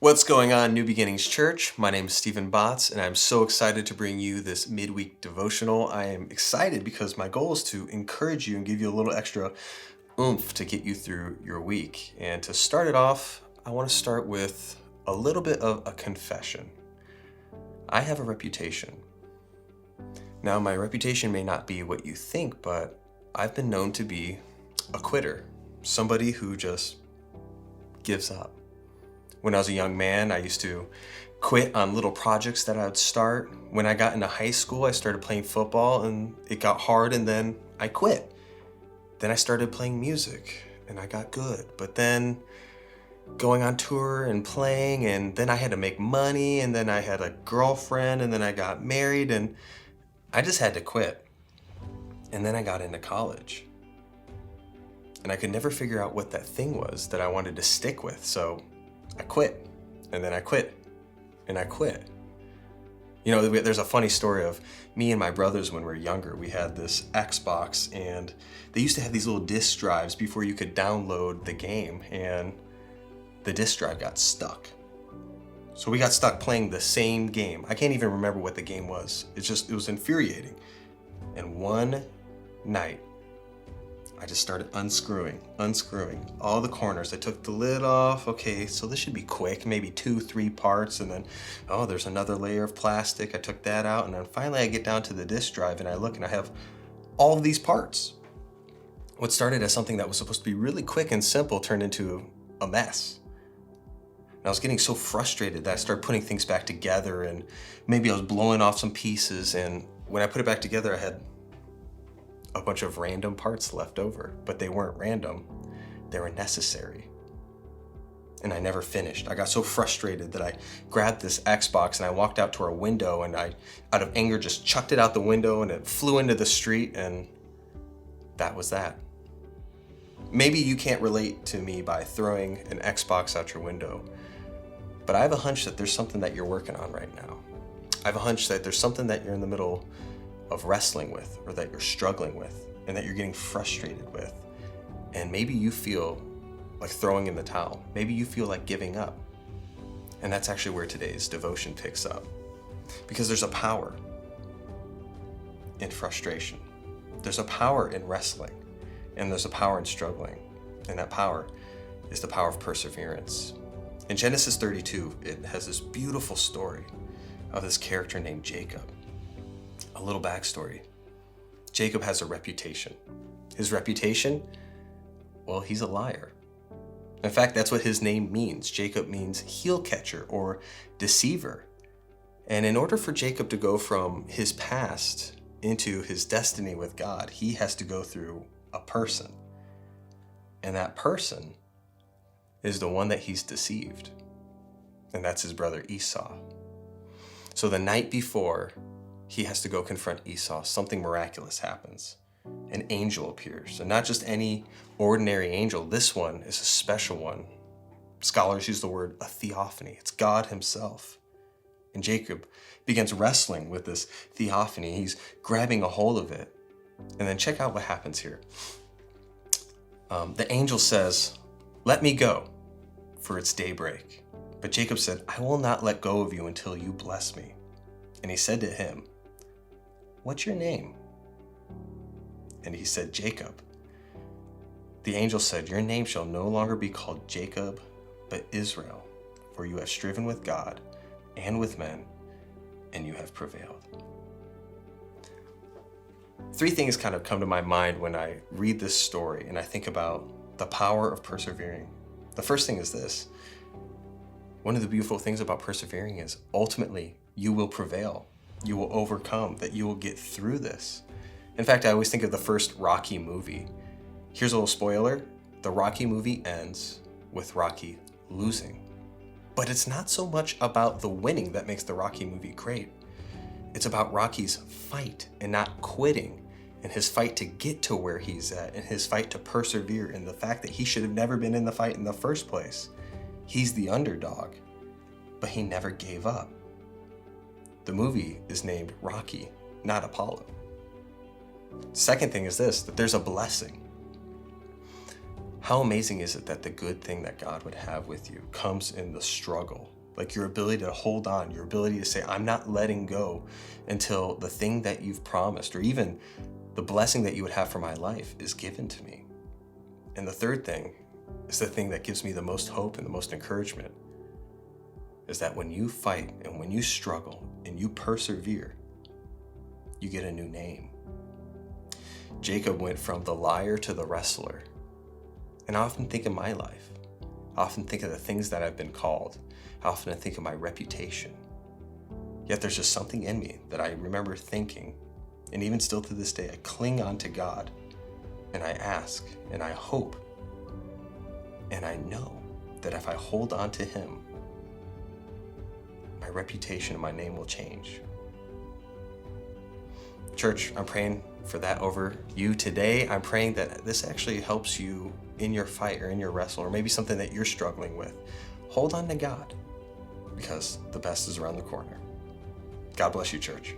What's going on, New Beginnings Church? My name is Stephen Botts, and I'm so excited to bring you this midweek devotional. I am excited because my goal is to encourage you and give you a little extra oomph to get you through your week. And to start it off, I want to start with a little bit of a confession. I have a reputation. Now, my reputation may not be what you think, but I've been known to be a quitter, somebody who just gives up. When I was a young man, I used to quit on little projects that I would start. When I got into high school, I started playing football and it got hard and then I quit. Then I started playing music and I got good. But then going on tour and playing, and then I had to make money, and then I had a girlfriend, and then I got married, and I just had to quit. And then I got into college. And I could never figure out what that thing was that I wanted to stick with. So I quit, and then I quit, and I quit. You know, there's a funny story of me and my brothers when we were younger. We had this Xbox, and they used to have these little disk drives before you could download the game, and the disk drive got stuck. So we got stuck playing the same game. I can't even remember what the game was. It was infuriating. And one night, I just started unscrewing all the corners. I took the lid off. Okay, so this should be quick, maybe 2-3 parts. And then, oh, there's another layer of plastic. I took that out. And then finally I get down to the disk drive and I look and I have all of these parts. What started as something that was supposed to be really quick and simple turned into a mess. And I was getting so frustrated that I started putting things back together, and maybe I was blowing off some pieces. And when I put it back together, I had a bunch of random parts left over, but they weren't random, they were necessary. And I never finished. I got so frustrated that I grabbed this Xbox and I walked out to our window, and I, out of anger, just chucked it out the window and it flew into the street, and that was that. Maybe you can't relate to me by throwing an Xbox out your window, but I have a hunch that there's something that you're working on right now. I have a hunch that there's something that you're in the middle of wrestling with, or that you're struggling with, and that you're getting frustrated with. And maybe you feel like throwing in the towel. Maybe you feel like giving up. And that's actually where today's devotion picks up. Because there's a power in frustration. There's a power in wrestling. And there's a power in struggling. And that power is the power of perseverance. In Genesis 32, it has this beautiful story of this character named Jacob. A little backstory. Jacob has a reputation. His reputation? Well, he's a liar. In fact, that's what his name means. Jacob means heel catcher or deceiver. And in order for Jacob to go from his past into his destiny with God, he has to go through a person. And that person is the one that he's deceived. And that's his brother Esau. So the night before he has to go confront Esau, something miraculous happens. An angel appears, and not just any ordinary angel. This one is a special one. Scholars use the word a theophany. It's God himself. And Jacob begins wrestling with this theophany. He's grabbing a hold of it. And then check out what happens here. The angel says, "Let me go, for it's daybreak." But Jacob said, "I will not let go of you until you bless me." And he said to him, "What's your name?" And he said, "Jacob." The angel said, "Your name shall no longer be called Jacob, but Israel, for you have striven with God and with men, and you have prevailed." Three things kind of come to my mind when I read this story and I think about the power of persevering. The first thing is this. One of the beautiful things about persevering is ultimately you will prevail. You will overcome, that you will get through this. In fact, I always think of the first Rocky movie. Here's a little spoiler. The Rocky movie ends with Rocky losing. But it's not so much about the winning that makes the Rocky movie great. It's about Rocky's fight and not quitting, and his fight to get to where he's at, and his fight to persevere, and the fact that he should have never been in the fight in the first place. He's the underdog, but he never gave up. The movie is named Rocky, not Apollo. Second thing is this, that there's a blessing. How amazing is it that the good thing that God would have with you comes in the struggle? Like your ability to hold on, your ability to say, I'm not letting go until the thing that you've promised, or even the blessing that you would have for my life, is given to me. And the third thing is the thing that gives me the most hope and the most encouragement, is that when you fight and when you struggle and you persevere, you get a new name. Jacob went from the liar to the wrestler. And I often think of my life. I often think of the things that I've been called. I often think of my reputation. Yet there's just something in me that I remember thinking, and even still to this day, I cling on to God, and I ask, and I hope, and I know that if I hold on to Him, my reputation and my name will change. Church, I'm praying for that over you today. I'm praying that this actually helps you in your fight or in your wrestle, or maybe something that you're struggling with. Hold on to God, because the best is around the corner. God bless you, church.